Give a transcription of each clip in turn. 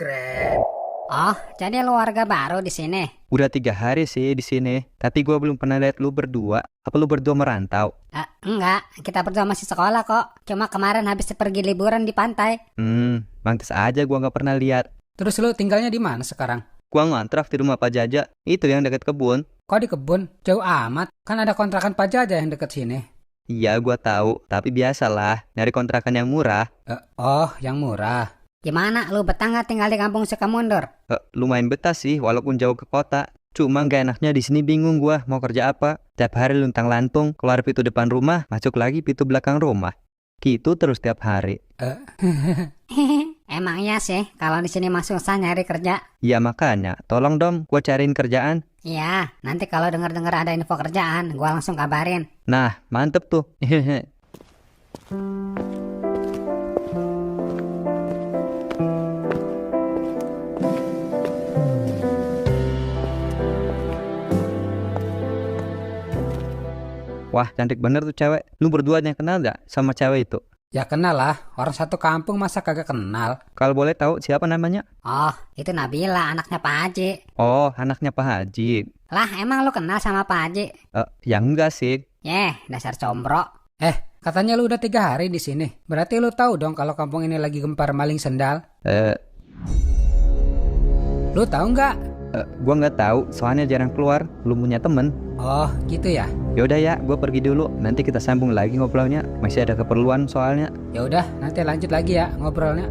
keren. Oh, jadi lu warga baru di sini? Udah 3 hari sih di sini, tapi gua belum pernah lihat lu berdua. Apa lu berdua merantau? Enggak, kita berdua masih sekolah kok. Cuma kemarin habis pergi liburan di pantai. Pantes aja gua nggak pernah lihat. Terus lu tinggalnya di mana sekarang? Gua ngontrak di rumah Pak Jaja, itu yang dekat kebun. Kok di kebun? Jauh amat. Kan ada kontrakan Pak Jaja yang deket sini. Iya, gua tahu, tapi biasalah nyari kontrakan yang murah. Oh, yang murah. Gimana, lu betah nggak tinggal di kampung Sukamundur? Lumayan betah sih, walaupun jauh ke kota. Cuma gak enaknya di sini bingung gua mau kerja apa. Tiap hari luntang-lantung, keluar pintu depan rumah, masuk lagi pintu belakang rumah. Gitu terus tiap hari. Emang iya sih, kalau di sini masih susah nyari kerja. Ya makanya, tolong dong gua cariin kerjaan. Iya, nanti kalau dengar-dengar ada info kerjaan, gua langsung kabarin. Nah, mantep tuh. Wah, cantik bener tuh cewek. Lu berdua yang kenal gak sama cewek itu? Ya kenal lah, orang satu kampung masa kagak kenal. Kalau boleh tahu siapa namanya? Oh, itu Nabila, anaknya Pak Haji. Oh, anaknya Pak Haji. Lah, emang lu kenal sama Pak Haji? Ya enggak sih. Dasar combro. Katanya lu udah 3 hari di sini. Berarti lu tahu dong kalau kampung ini lagi gempar maling sendal. Lu tahu nggak? Gua nggak tahu, soalnya jarang keluar, belum punya temen. Oh, gitu ya. Yaudah ya, gue pergi dulu. Nanti kita sambung lagi ngobrolnya. Masih ada keperluan soalnya. Ya udah, nanti lanjut lagi ya ngobrolnya.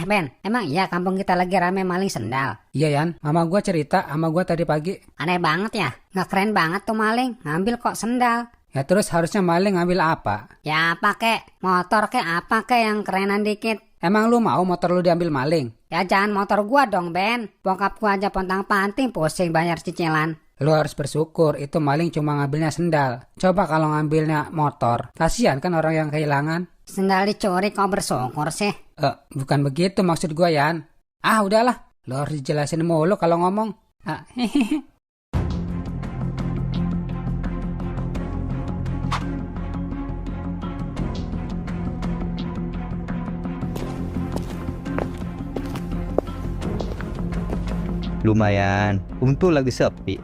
Ben, emang iya kampung kita lagi rame maling sendal? Iya Yan, mama gua cerita sama gua tadi pagi. Aneh banget ya, nggak keren banget tuh maling, ngambil kok sendal. Ya terus harusnya maling ngambil apa? Ya apa kek, motor kek apa kek yang kerenan dikit. Emang lu mau motor lu diambil maling? Ya jangan motor gua dong Ben, bokap gua aja pontang-panting pusing bayar cicilan. Lu harus bersyukur itu maling cuma ngambilnya sendal. Coba kalau ngambilnya motor, kasihan kan orang yang kehilangan. Sendal dicuri kok bersyukur sih? Bukan begitu maksud gua Yan. Udahlah, lu harus dijelasin mulu kalau ngomong. Lumayan, untung lagi sepi.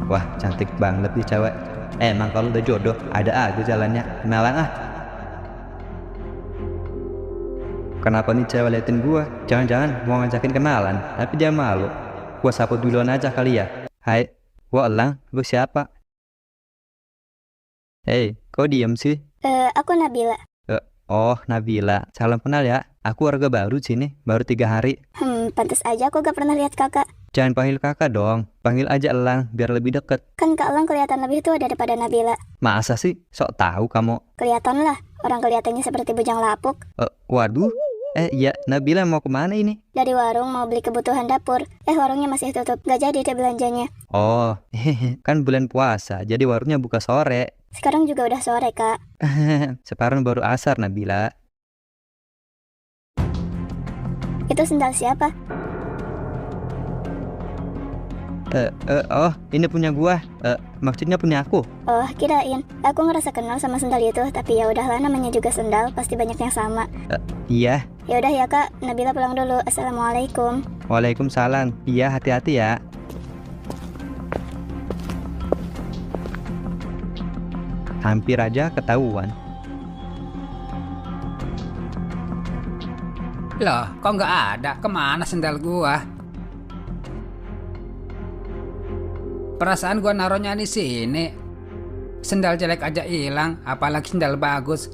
Wah, cantik banget nih cewek. Emang kalau udah jodoh, ada aja jalannya. Kenalan ah. Kenapa nih cewek liatin gua? Jangan-jangan mau ngajakin kenalan, tapi dia malu. Gua sapa duluan aja kali ya. Hai, gua Elang, lu siapa? Hei, kok diem sih? Aku Nabila. Oh, Nabila. Salam kenal ya. Aku warga baru sini, baru 3 hari. Pantas aja aku gak pernah lihat kakak. Jangan panggil kakak dong, panggil aja Elang biar lebih deket. Kan Kak Elang kelihatan lebih tua daripada Nabila. Masa sih? Sok tahu kamu. Kelihatan lah, orang kelihatannya seperti bujang lapuk. Waduh. Iya, Nabila mau kemana ini? Dari warung mau beli kebutuhan dapur. Warungnya masih tutup, gak jadi deh belanjanya. Oh, kan bulan puasa, jadi warungnya buka sore. Sekarang juga udah sore, Kak. Sekarang baru asar, Nabila. Itu sendal siapa? Oh, ini punya gua. Maksudnya punya aku. Oh, kirain. Aku ngerasa kenal sama sendal itu, tapi ya udahlah, namanya juga sendal, pasti banyak yang sama. Iya. Ya udah ya, Kak. Nabila pulang dulu. Assalamualaikum. Waalaikumsalam. Iya, hati-hati ya. Hampir aja ketahuan. Loh, kok nggak ada? Kemana sendal gua? Perasaan gua naruhnya di sini. Sendal jelek aja hilang, apalagi sendal bagus.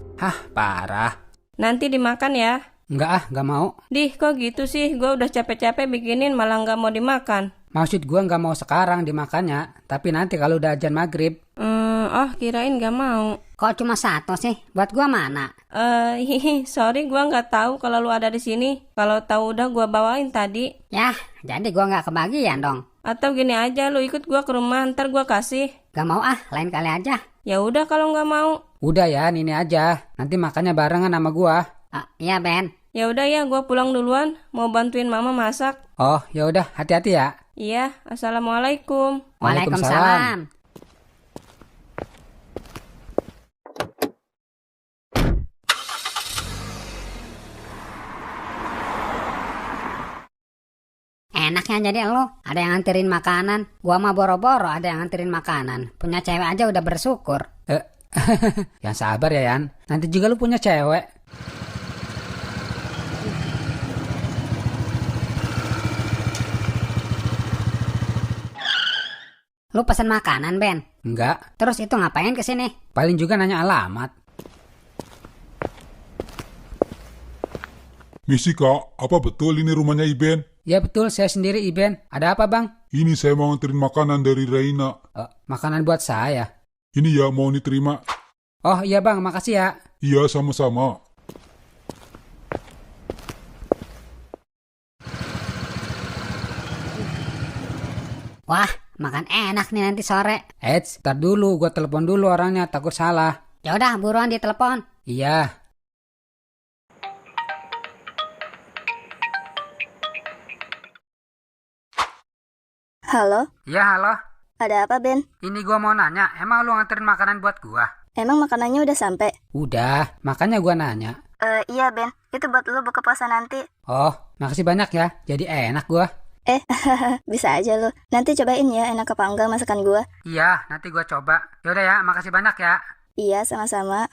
Parah. Nanti dimakan ya. Nggak mau. Dih, kok gitu sih? Gue udah capek-capek bikinin malah nggak mau dimakan. Maksud gua nggak mau sekarang dimakannya, tapi nanti kalau udah azan maghrib. Kirain nggak mau. Kok cuma satu sih? Buat gua mana? Sorry, gua nggak tahu kalau lu ada di sini. Kalau tahu udah gua bawain tadi. Yah, jadi gua nggak kebagian dong. Atau gini aja, lu ikut gua ke rumah, ntar gua kasih. Gak mau lain kali aja. Ya udah kalau nggak mau. Udah ya, ini aja. Nanti makannya barengan sama gua. Iya Ben, Ya udah ya, gua pulang duluan. Mau bantuin mama masak. Oh, ya udah, hati-hati ya. Iya, assalamualaikum. Waalaikumsalam. Enaknya jadi lo, ada yang nganterin makanan. Gua mah boro-boro ada yang nganterin makanan. Punya cewek aja udah bersyukur. Yang sabar ya, Yan. Nanti juga lu punya cewek. Lu pesen makanan, Ben? Enggak, Terus itu ngapain kesini? paling juga nanya alamat. Misi kak, apa betul ini rumahnya Iben? Ya betul, saya sendiri Iben. Ada apa bang? Ini saya mau nganterin makanan dari Reina. Makanan buat saya. Ini ya mau diterima. Oh iya bang, makasih ya. Iya sama-sama. Wah, makan enak nih nanti sore. Eits, tar dulu, gua telepon dulu orangnya, takut salah. Ya udah, buruan ditelepon. Iya. Halo, Iya halo, ada apa Ben? ini gua mau nanya, emang lu nganterin makanan buat gua? Emang makanannya udah sampai? Udah, makanya gua nanya. Iya Ben, itu buat lu buka puasa nanti. Oh, makasih banyak ya, jadi enak gua. Bisa aja lu. Nanti cobain ya enak apa enggak masakan gua. Iya, nanti gua coba. Yaudah ya, makasih banyak ya. Iya, sama-sama.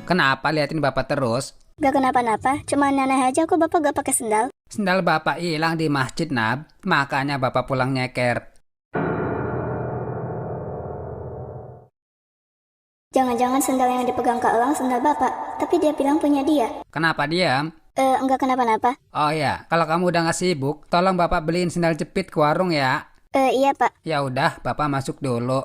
Kenapa liatin bapak terus? Gak kenapa-napa, cuma aneh aja kok bapak gak pakai sendal. Sendal bapak hilang di masjid, Nab. Makanya bapak pulang nyeker. Jangan-jangan sendal yang dipegang Kak Elang sendal bapak, tapi dia bilang punya dia. Kenapa diam? Enggak kenapa-napa. Oh ya, kalau kamu udah nggak sibuk, tolong bapak beliin sendal jepit ke warung ya. Iya pak. Ya udah, bapak masuk dulu.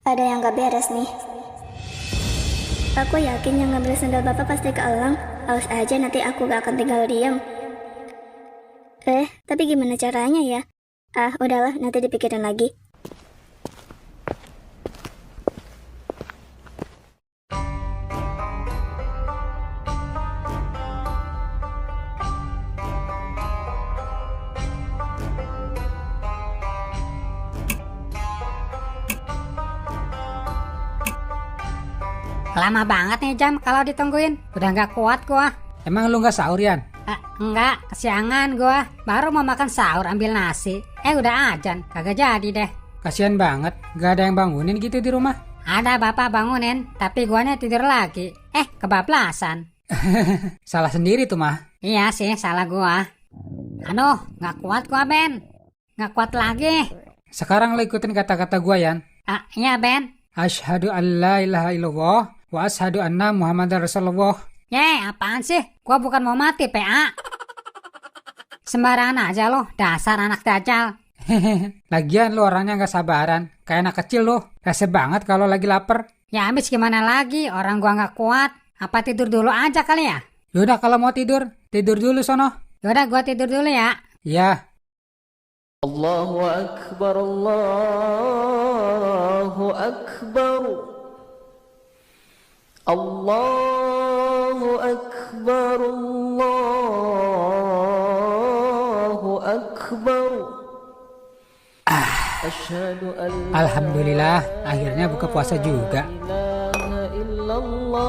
Ada yang gak beres nih. Aku yakin yang ngambil sendal bapak pasti Kak Elang. Awas aja nanti aku gak akan tinggal diam. Tapi gimana caranya ya? Udahlah, nanti dipikirin lagi. Lama banget nih jam kalau ditungguin. Udah nggak kuat gua. Emang lu nggak sahur, Yan? Enggak, kesiangan gua. Baru mau makan sahur ambil nasi. Udah ajan, kagak jadi deh. Kasian banget, gak ada yang bangunin gitu di rumah. Ada bapak bangunin, tapi guanya tidur lagi. Kebablasan. Salah sendiri tuh mah. Iya sih, salah gua. Aduh, nggak kuat gua Ben. Nggak kuat lagi. Sekarang lu ikutin kata-kata gua, Yan. Iya Ben. Asyhadu an la ilaha illallah wa asyhadu anna Muhammadar Rasulullah. Apaan sih? Gua bukan mau mati, PA. Sembarangan aja lo, dasar anak dajal. Lagian lu orangnya nggak sabaran, kayak anak kecil lu. Rese banget kalau lagi lapar. Ya habis gimana lagi, orang gua nggak kuat. Apa tidur dulu aja kali ya? Yaudah kalau mau tidur, tidur dulu sono. Yaudah gua tidur dulu ya. Ya. Allahu Akbar, Allahu Akbar, Allahu Akbar, Allahu Akbar. Asyhadu an la Alhamdulillah, akhirnya buka puasa juga. ilaha illallah.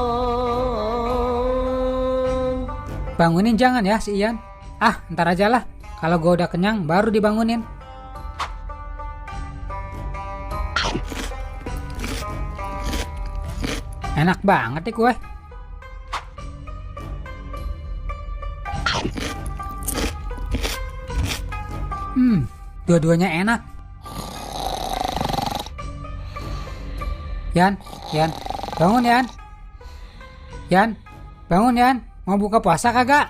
Bangunin jangan ya si Ian. Ntar aja lah. Kalau gue udah kenyang, baru dibangunin. Enak banget nih kue. Dua-duanya enak. Yan, bangun Yan. Yan, bangun Yan. Mau buka puasa kagak?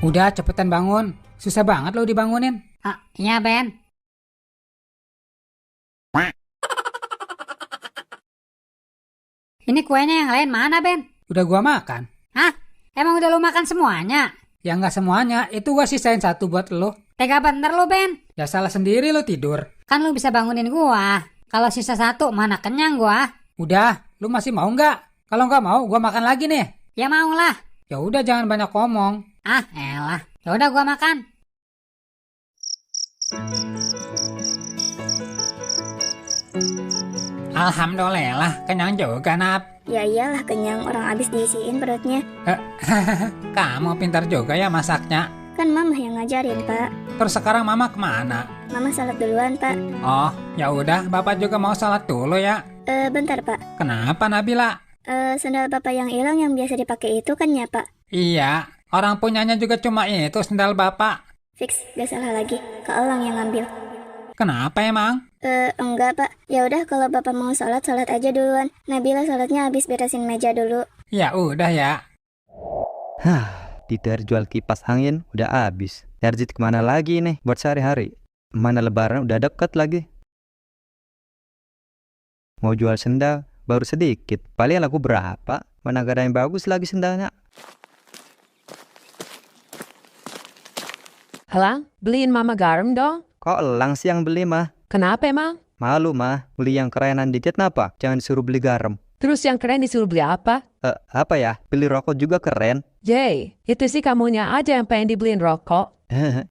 Udah cepetan bangun. Susah banget lo dibangunin. Iya Ben. Ini kuenya yang lain mana, Ben? Udah gua makan. Hah? Emang udah lu makan semuanya? Ya nggak semuanya, itu gua sisain satu buat lo. Tega bener lu, Ben. Ya salah sendiri lo tidur. Kan lu bisa bangunin gua. Kalau sisa satu, mana kenyang gua. Udah, lu masih mau nggak? Kalau nggak mau, gua makan lagi nih. Ya mau lah. Ya udah jangan banyak ngomong. Ah, elah. Ya udah gua makan. Alhamdulillah, kenyang juga, Nap. Ya iyalah kenyang, orang abis diisiin perutnya. Kamu pintar juga ya masaknya. Kan mama yang ngajarin, Pak. Terus sekarang mama kemana? Mama salat duluan, Pak. Oh, ya udah, bapak juga mau salat dulu ya. Bentar, Pak. Kenapa Nabila? Sendal bapak yang hilang yang biasa dipakai itu kan ya, Pak? Iya, orang punyanya juga cuma itu sendal bapak. Fix, gak salah lagi. Kak Elang yang ngambil. Kenapa emang? Enggak, Pak. Ya udah kalau bapak mau salat aja duluan. Nabila salatnya habis beresin meja dulu. Ya udah ya. Tidak jual kipas angin udah habis. Terjit kemana lagi nih buat sehari-hari? Mana lebaran udah deket lagi. Mau jual sendal baru sedikit. Paling laku berapa? Mana gak ada yang bagus lagi sendalnya. Helang, beliin mama garam dong. Kok Elang sih yang beli mah? Kenapa emang? Malu mah, beli yang kerenan dikit napa? Jangan disuruh beli garam. Terus yang keren disuruh beli apa? Apa ya? Beli rokok juga keren. Yey, itu sih kamunya aja yang pengen dibeliin rokok.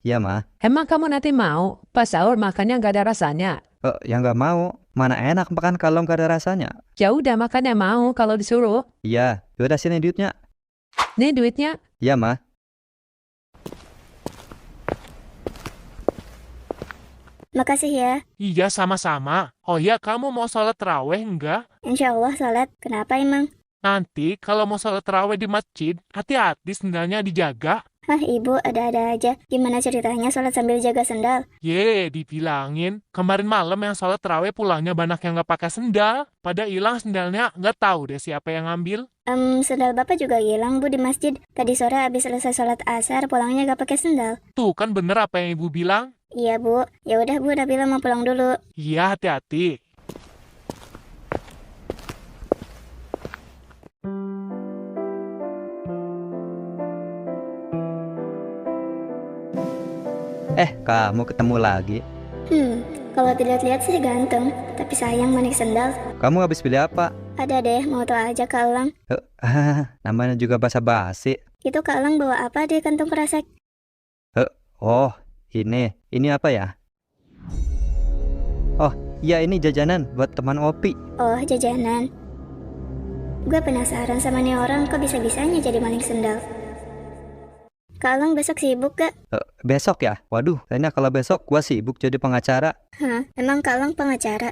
Ya mah. Emang kamu nanti mau? Pas sahur makannya gak ada rasanya. Ya nggak mau. Mana enak makan kalau nggak ada rasanya. Ya udah makannya mau kalau disuruh. Iya, yaudah sini duitnya. Nih duitnya. Iya mah. Makasih ya. Iya, sama-sama. Oh ya, kamu mau sholat terawih enggak? Insya Allah salat. Kenapa emang? Nanti kalau mau sholat terawih di masjid, hati-hati sendalnya dijaga. Hah, ibu ada-ada aja. Gimana ceritanya salat sambil jaga sendal? Dibilangin. Kemarin malam yang sholat terawih pulangnya banyak yang nggak pakai sendal. Pada hilang sendalnya, nggak tahu deh siapa yang ngambil. Sendal bapak juga hilang, Bu, di masjid. Tadi sore habis selesai salat asar, pulangnya gak pakai sendal. Tuh kan bener apa yang ibu bilang? Iya, Bu. Ya udah, Bu, Nabila mau pulang dulu. Iya, hati-hati. Kamu ketemu lagi. Kalau dilihat-lihat sih ganteng, tapi sayang manik sendal. Kamu habis beli apa? Ada deh, mau tau aja Kak Elang. Namanya juga basa-basi. Itu Kak Elang bawa apa di kantong kresek? Oh, ini apa ya? Oh, iya ini jajanan buat teman Opi. Oh, jajanan. Gue penasaran sama nih orang kok bisa-bisanya jadi maling sendal. Kak Elang besok sibuk gak? Besok ya? Waduh, kayaknya kalau besok gua sibuk jadi pengacara. Emang Kak Elang pengacara?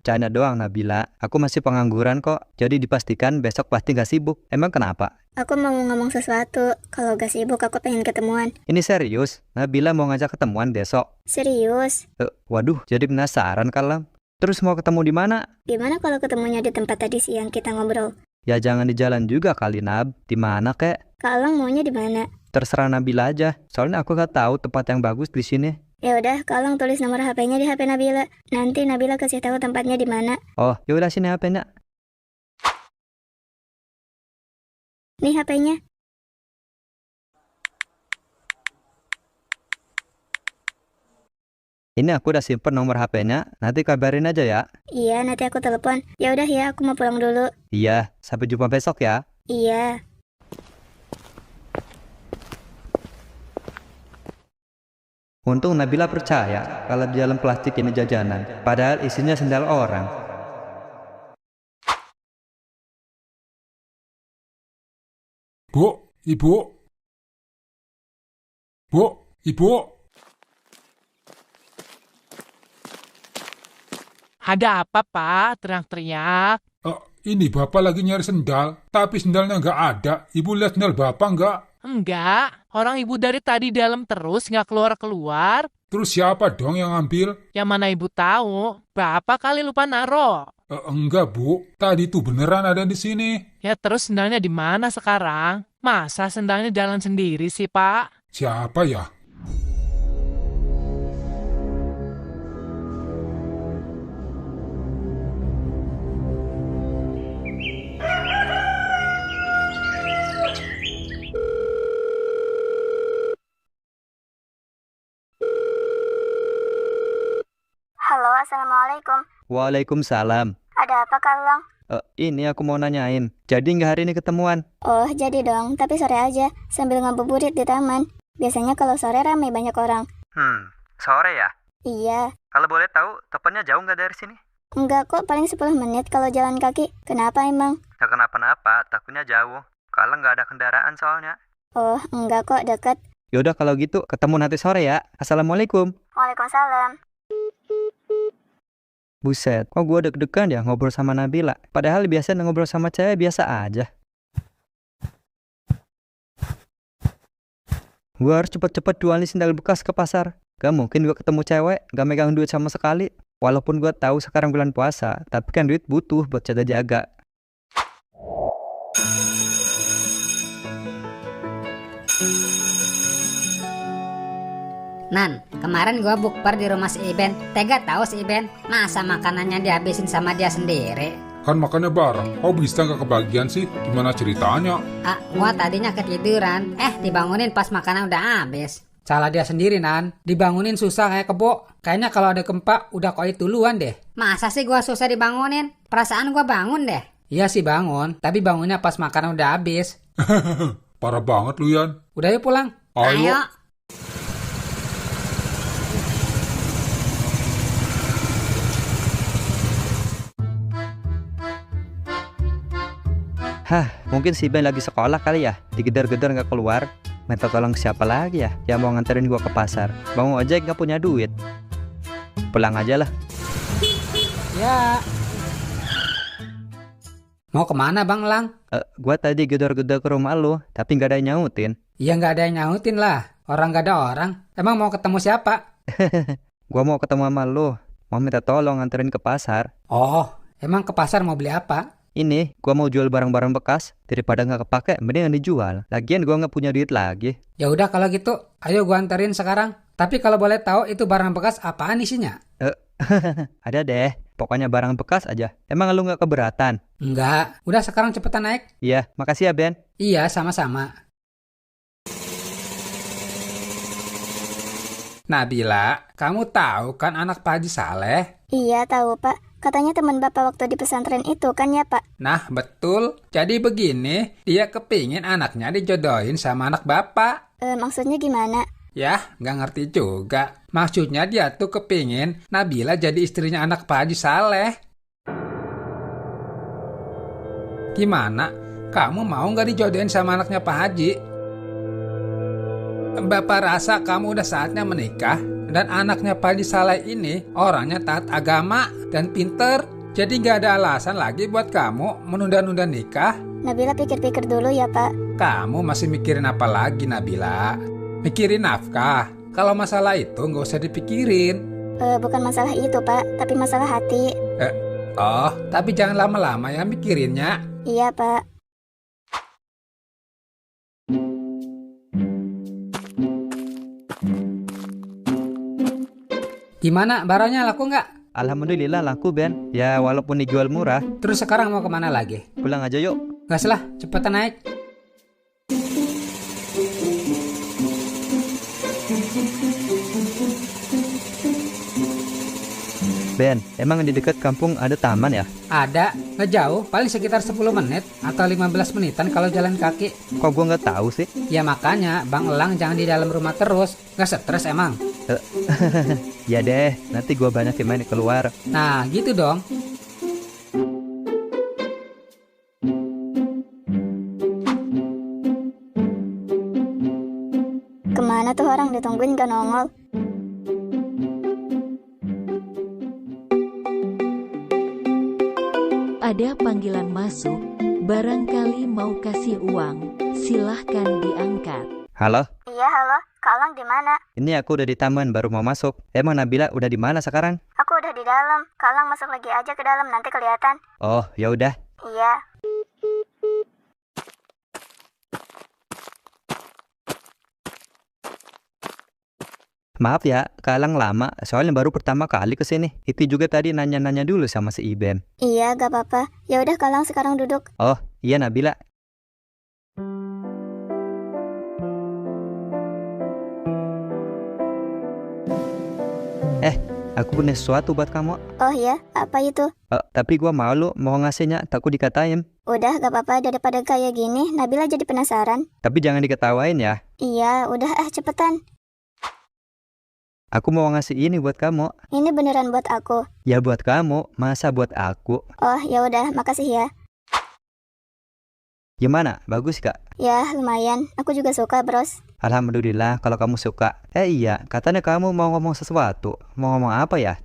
Canda doang Nabila. Aku masih pengangguran kok. Jadi dipastikan besok pasti gak sibuk. Emang kenapa? Aku mau ngomong sesuatu. Kalau gak sibuk aku pengen ketemuan. Ini serius? Nabila mau ngajak ketemuan besok? Serius? Waduh, jadi penasaran Kalam. Terus mau ketemu di mana? Gimana kalau ketemunya di tempat tadi siang kita ngobrol? Ya jangan di jalan juga kali Nab. Di mana kek? Kak Elang maunya di mana? Terserah Nabila aja. Soalnya aku gak tahu tempat yang bagus di sini. Ya udah, Kak Elang tulis nomor HP-nya di HP Nabila. Nanti Nabila kasih tahu tempatnya di mana. Oh, ya udah sini HP-nya. Nih HP-nya. Ini aku udah simpen nomor HP-nya. Nanti kabarin aja ya. Iya, nanti aku telepon. Ya udah ya, aku mau pulang dulu. Iya, sampai jumpa besok ya. Iya. Untung Nabila percaya kalau di dalam plastik ini jajanan, padahal isinya sendal orang. Bu, ibu. Bu, ibu. Ada apa, Pak? Teriak-teriak. Ini bapak lagi nyari sendal, tapi sendalnya nggak ada. Ibu lihat sendal bapak nggak? Enggak, orang ibu dari tadi dalam terus nggak keluar-keluar. Terus siapa dong yang ambil? Yang mana ibu tahu? Bapak kali lupa naro. Enggak bu, tadi tuh beneran ada di sini. Ya terus sendalnya di mana sekarang? Masa sendalnya jalan sendiri sih, Pak? Siapa ya? Assalamualaikum. Waalaikumsalam. Ada apa Kak Lang? Ini aku mau nanyain. Jadi nggak hari ini ketemuan? Oh, jadi dong, tapi sore aja, sambil ngabuburit di taman. Biasanya kalau sore ramai banyak orang. Sore ya? Iya. Kalau boleh tahu, tepatnya jauh nggak dari sini? Enggak kok, paling 10 menit kalau jalan kaki. Kenapa emang? Nggak kenapa-napa, takutnya jauh. Kalau nggak ada kendaraan soalnya. Oh, enggak kok, deket. Yaudah kalau gitu, ketemu nanti sore ya. Assalamualaikum. Waalaikumsalam. Buset, kok gue deg-degan ya ngobrol sama Nabila. Padahal biasanya ngobrol sama cewek biasa aja. Gue harus cepet-cepet jualin sendal bekas ke pasar. Gak mungkin gue ketemu cewek, gak megang duit sama sekali. Walaupun gue tahu sekarang bulan puasa, tapi kan duit butuh buat jaga-jaga. Nan, kemarin gua bukber di rumah si Iben. Tega tahu si Iben, masa makanannya dihabisin sama dia sendiri. Kan makannya bareng. Kok bisa nggak kebagian sih? Gimana ceritanya? Gua tadinya ketiduran, dibangunin pas makanan udah habis. Salah dia sendiri, Nan. Dibangunin susah kayak kebo. Kayaknya kalau ada gempa udah koit duluan deh. Masa sih gua susah dibangunin? Perasaan gua bangun deh. Iya sih bangun, tapi bangunnya pas makanan udah habis. Parah banget lu, Yan. Udah yuk pulang. Ayo. Hah, mungkin si Ben lagi sekolah kali ya. Digedor-gedor nggak keluar. Minta tolong siapa lagi ya yang mau nganterin gua ke pasar. Bang ojek nggak punya duit. Pulang aja lah. Ya. Mau kemana Bang Lang? Gua tadi gedor-gedor ke rumah lu, tapi nggak ada yang nyautin. Iya nggak ada yang nyautin lah. Orang nggak ada orang. Emang mau ketemu siapa? Gua mau ketemu sama lu. Mau minta tolong nganterin ke pasar. Oh, emang ke pasar mau beli apa? Ini, gua mau jual barang-barang bekas. Daripada nggak kepake, mendingan dijual. Lagian gua nggak punya duit lagi. Ya udah kalau gitu, ayo gua anterin sekarang. Tapi kalau boleh tahu itu barang bekas apaan isinya? Ada deh. Pokoknya barang bekas aja. Emang lu nggak keberatan? Enggak. Udah sekarang cepetan naik. Iya, makasih ya Ben. Iya, sama-sama. Nabila, kamu tahu kan anak Pak Haji Saleh? Iya, tahu Pak. Katanya teman Bapak waktu di pesantren itu kan ya Pak? Nah, betul. Jadi begini, dia kepingin anaknya dijodohin sama anak Bapak. Maksudnya gimana? Yah, nggak ngerti juga. Maksudnya dia tuh kepingin Nabila jadi istrinya anak Pak Haji Saleh. Gimana? Kamu mau nggak dijodohin sama anaknya Pak Haji? Bapak rasa kamu udah saatnya menikah. Dan anaknya Pak Haji Saleh ini orangnya taat agama dan pinter. Jadi nggak ada alasan lagi buat kamu menunda-nunda nikah. Nabila pikir-pikir dulu ya Pak. Kamu masih mikirin apa lagi Nabila? Mikirin nafkah. Kalau masalah itu nggak usah dipikirin. Bukan masalah itu Pak, tapi masalah hati. Oh, tapi jangan lama-lama ya mikirinnya. Iya Pak. Gimana, barangnya laku nggak? Alhamdulillah laku Ben. Ya walaupun dijual murah. Terus sekarang mau kemana lagi? Pulang aja yuk. Gas lah, cepetan naik. Ben, emang di dekat kampung ada taman ya? Ada, nggak jauh, paling sekitar 10 menit atau 15 menitan kalau jalan kaki. Kok gua nggak tahu sih? Ya makanya, Bang Elang jangan di dalam rumah terus. Nggak stres emang? Ya deh, nanti gua banyak main keluar. Nah, gitu dong. Kemana tuh orang ditungguin gak nongol? Ada panggilan masuk, barangkali mau kasih uang, silahkan diangkat. Halo? Iya halo, Kak Lang di mana? Ini aku udah di taman baru mau masuk. Emang Nabila udah di mana sekarang? Aku udah di dalam. Kak Lang masuk lagi aja ke dalam nanti kelihatan. Oh, ya udah. Iya. Maaf ya, kalang lama. Soalnya baru pertama kali kesini. Itu juga tadi nanya-nanya dulu sama si Iben. Iya, gak apa-apa. Ya udah Kak Lang sekarang duduk. Oh, iya Nabila. aku punya sesuatu buat kamu. Oh ya, apa itu? Tapi gua malu mau ngasihnya, takut dikatain. Udah, gak apa-apa, daripada kayak gini, Nabila jadi penasaran. Tapi jangan diketawain ya. Iya, udah cepetan. Aku mau ngasih ini buat kamu. Ini beneran buat aku. Ya buat kamu, masa buat aku? Oh, ya udah, makasih ya. Gimana? Bagus gak? Ya, lumayan. Aku juga suka, Bros. Alhamdulillah kalau kamu suka. Iya, katanya kamu mau ngomong sesuatu. Mau ngomong apa ya?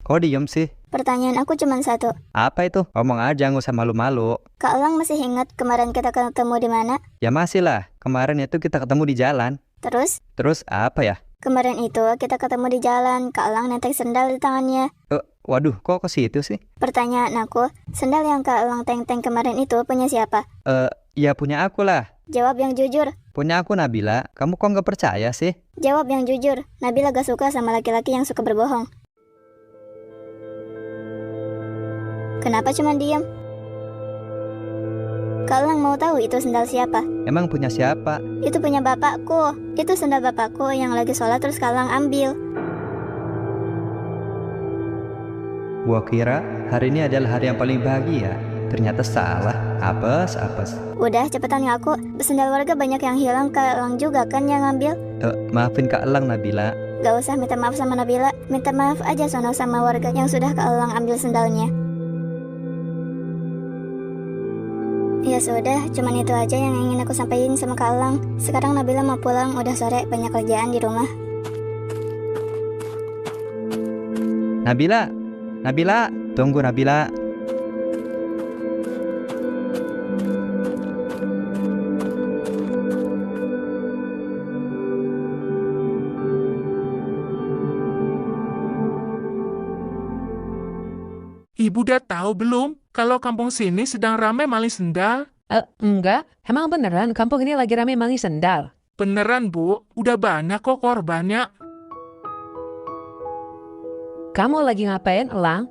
Kok diem sih? Pertanyaan aku cuma satu. Apa itu? Ngomong aja, nggak usah malu-malu. Kak Elang masih ingat kemarin kita ketemu di mana? Ya masih lah. Kemarin itu kita ketemu di jalan. Terus? Terus apa ya? Kemarin itu kita ketemu di jalan. Kak Elang nenteng sendal di tangannya. Waduh, kok ke situ sih? Pertanyaan aku, sendal yang Kak Elang teng-teng kemarin itu punya siapa? Ya punya aku lah. Jawab yang jujur. Punya aku, Nabila. Kamu kok nggak percaya sih? Jawab yang jujur. Nabila gak suka sama laki-laki yang suka berbohong. Kenapa cuma diam? Kak Elang mau tahu itu sendal siapa? Emang punya siapa? Itu punya bapakku. Itu sendal bapakku yang lagi sholat terus Kak Elang ambil. Gua kira hari ini adalah hari yang paling bahagia. Ternyata salah. Apes. Udah, cepetan ngaku. Sendal warga banyak yang hilang, Kak Elang juga kan yang ngambil. Maafin Kak Elang, Nabila. Gak usah minta maaf sama Nabila. Minta maaf aja sono sama warga yang sudah Kak Elang ambil sendalnya. Ya sudah, cuman itu aja yang ingin aku sampaikan sama Kak Elang. Sekarang Nabila mau pulang, udah sore, banyak kerjaan di rumah. Nabila, tunggu Nabila. Ibu udah tahu belum kalau kampung sini sedang ramai maling sendal? Enggak, emang beneran kampung ini lagi rame maling sendal? Beneran, Bu. Udah banyak kok korbannya. Kamu lagi ngapain, Elang?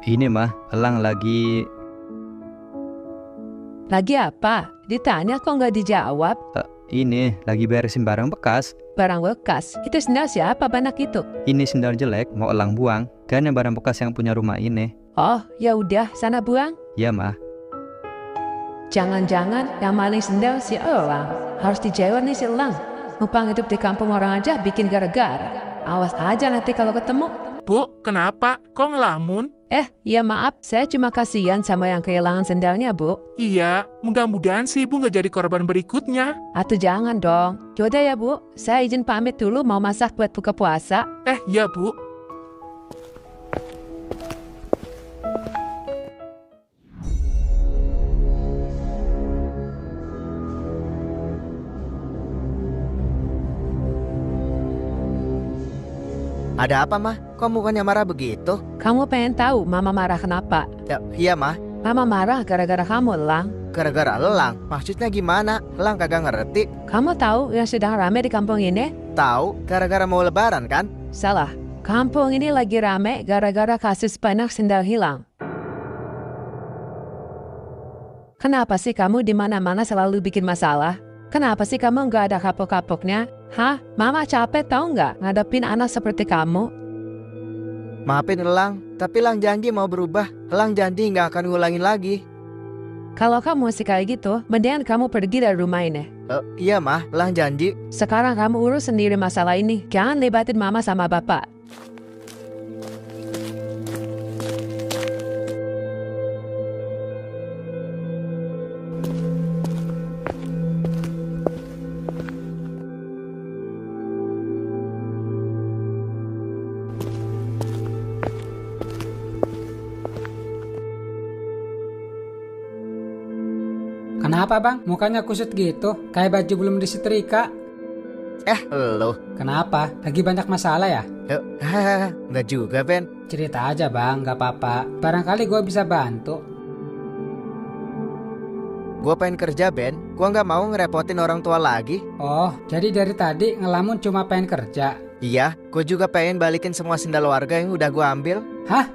Ini mah, Elang lagi... Lagi apa? Ditanya kok nggak dijawab? Ini, lagi beresin barang bekas. Barang bekas? Itu sendal siapa banyak itu? Ini sendal jelek, mau Elang buang. Kan yang barang bekas yang punya rumah ini. Oh, ya udah, sana buang. Ya, mah. Jangan-jangan yang maling sendal si Elang. Harus dijawab nih si Elang. Numpang hidup di kampung orang aja bikin gara-gara. Awas aja nanti kalau ketemu. Bu, kenapa? Kok ngelamun? Ya maaf, saya cuma kasihan sama yang kehilangan sendalnya, Bu. Iya, mudah-mudahan sih Ibu nggak jadi korban berikutnya. Atau jangan dong. Yaudah ya, Bu. Saya izin pamit dulu mau masak buat buka puasa. Ya, Bu. Ada apa, Mah? Kok mukanya marah begitu? Kamu pengen tahu Mama marah kenapa? Iya, Mah. Mama marah gara-gara kamu, Elang. Gara-gara Elang? Maksudnya gimana? Elang kagak ngerti. Kamu tahu yang sedang rame di kampung ini? Tahu, gara-gara mau lebaran kan? Salah. Kampung ini lagi rame gara-gara kasus banyak sendal hilang. Kenapa sih kamu di mana-mana selalu bikin masalah? Kenapa sih kamu nggak ada kapok-kapoknya? Hah? Mama capek tahu nggak ngadepin anak seperti kamu? Maafin Elang, tapi Elang janji mau berubah. Elang janji nggak akan ngulangin lagi. Kalau kamu masih kayak gitu, mendingan kamu pergi dari rumah ini. Iya, Mah. Elang janji. Sekarang kamu urus sendiri masalah ini. Jangan libatin Mama sama Bapak. Kenapa bang? Mukanya kusut gitu, kayak baju belum disetrika. Lo. Kenapa? Lagi banyak masalah ya? Nggak juga, Ben. Cerita aja bang, gak apa-apa. Barangkali gue bisa bantu. Gue pengen kerja, Ben. Gue nggak mau ngerepotin orang tua lagi. Oh, jadi dari tadi ngelamun cuma pengen kerja? Iya, gue juga pengen balikin semua sendal warga yang udah gue ambil. Hah?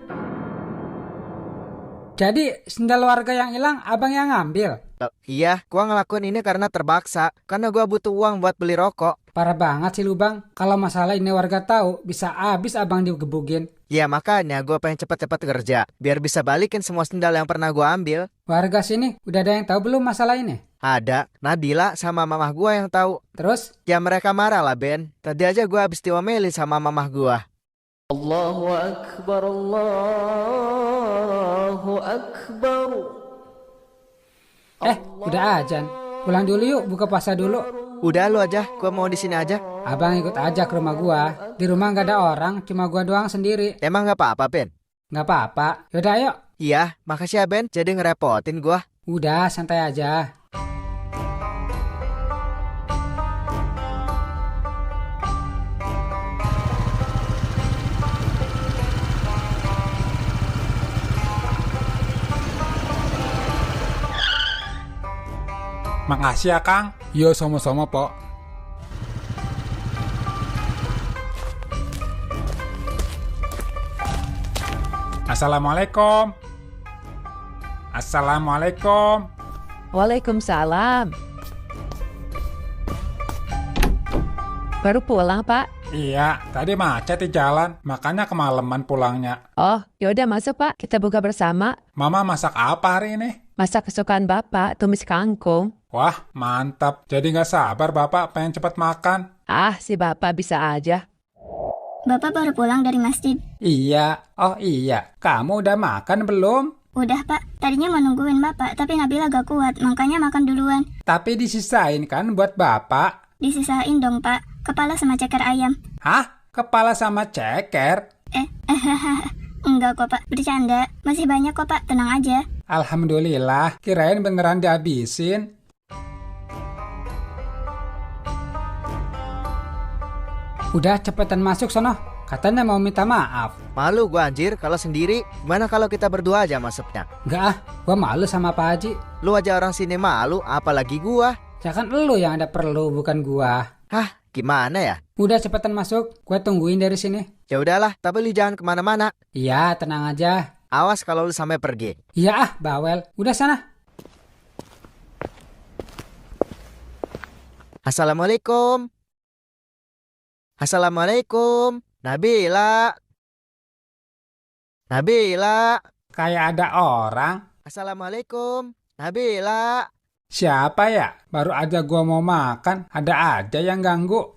Jadi sendal warga yang hilang abang yang ngambil? Iya, gue ngelakuin ini karena terpaksa. Karena gue butuh uang buat beli rokok. Parah banget sih lu bang. Kalau masalah ini warga tahu, bisa habis abang digebukin. Ya makanya gue pengen cepet-cepet kerja, biar bisa balikin semua sendal yang pernah gue ambil. Warga sini udah ada yang tahu belum masalah ini? Ada, Nabila sama mamah gue yang tahu. Terus? Ya mereka marah lah Ben. Tadi aja gue habis diomelin sama mamah gue. Allahu Akbar, Allahu Akbar. Udah azan. Pulang dulu yuk, buka puasa dulu. Udah lu aja, gue mau di sini aja. Abang ikut aja ke rumah gua. Di rumah nggak ada orang, cuma gua doang sendiri. Emang nggak apa-apa Ben? Nggak apa-apa. Yaudah ayo. Iya, makasih ya Ben. Jadi ngerepotin gue. Udah, santai aja. Makasih ya, Kang. Yo, sama-sama, Pok. Assalamualaikum. Assalamualaikum. Waalaikumsalam. Baru pulang, Pak? Iya, tadi macet di jalan, makanya kemalaman pulangnya. Oh, yaudah masuk, Pak. Kita buka bersama. Mama masak apa hari ini? Masak kesukaan Bapak, tumis kangkung. Wah, mantap. Jadi nggak sabar Bapak pengen cepat makan. Ah, si Bapak bisa aja. Bapak baru pulang dari masjid. Iya. Oh iya. Kamu udah makan belum? Udah Pak, tadinya mau nungguin Bapak, tapi Nabila gak kuat, makanya makan duluan. Tapi disisain kan buat Bapak? Disisain dong Pak, kepala sama ceker ayam. Hah? Kepala sama ceker? Enggak kok Pak, bercanda. Masih banyak kok Pak, tenang aja. Alhamdulillah, kirain beneran dihabisin. Udah cepetan masuk sono. Katanya mau minta maaf. Malu gua anjir kalau sendiri. Gimana kalau kita berdua aja masuknya? Enggak ah, gua malu sama Pak Haji. Lu aja orang sini malu, apalagi gua. Ya kan lu yang ada perlu, bukan gua. Hah, gimana ya? Udah cepetan masuk, gua tungguin dari sini. Ya udahlah, tapi lu jangan kemana-mana. Iya, tenang aja. Awas kalau lu sampai pergi. Iya ah, bawel. Udah sana. Assalamualaikum. Assalamualaikum. Nabila. Nabila. Kayak ada orang. Assalamualaikum. Nabila. Siapa ya? Baru aja gua mau makan, ada aja yang ganggu.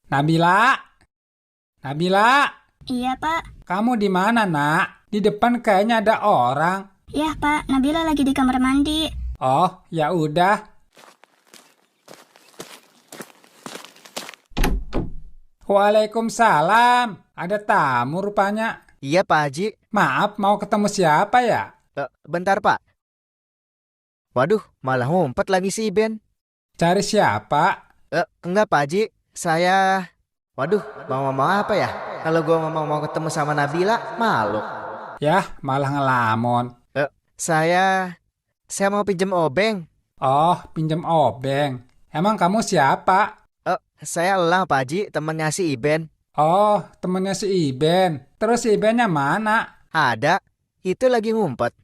Nabila? Nabila? Iya Pak. Kamu di mana, Nak? Di depan kayaknya ada orang. Ya Pak, Nabila lagi di kamar mandi. Oh, ya udah. Waalaikumsalam. Ada tamu rupanya. Iya Pak Haji. Maaf, mau ketemu siapa ya? Bentar Pak. Waduh, malah ngumpet lagi si Ben. Cari siapa? Enggak Pak Haji. Saya... Waduh, mau ngomong apa ya? Kalau gue mau ketemu sama Nabila, malu. Yah, malah ngelamun. Saya mau pinjem obeng. Oh, pinjem obeng. Emang kamu siapa? Saya Elang Pak Haji, temennya si Iben. Oh, temennya si Iben. Terus si Ibennya mana? Ada, itu lagi ngumpet.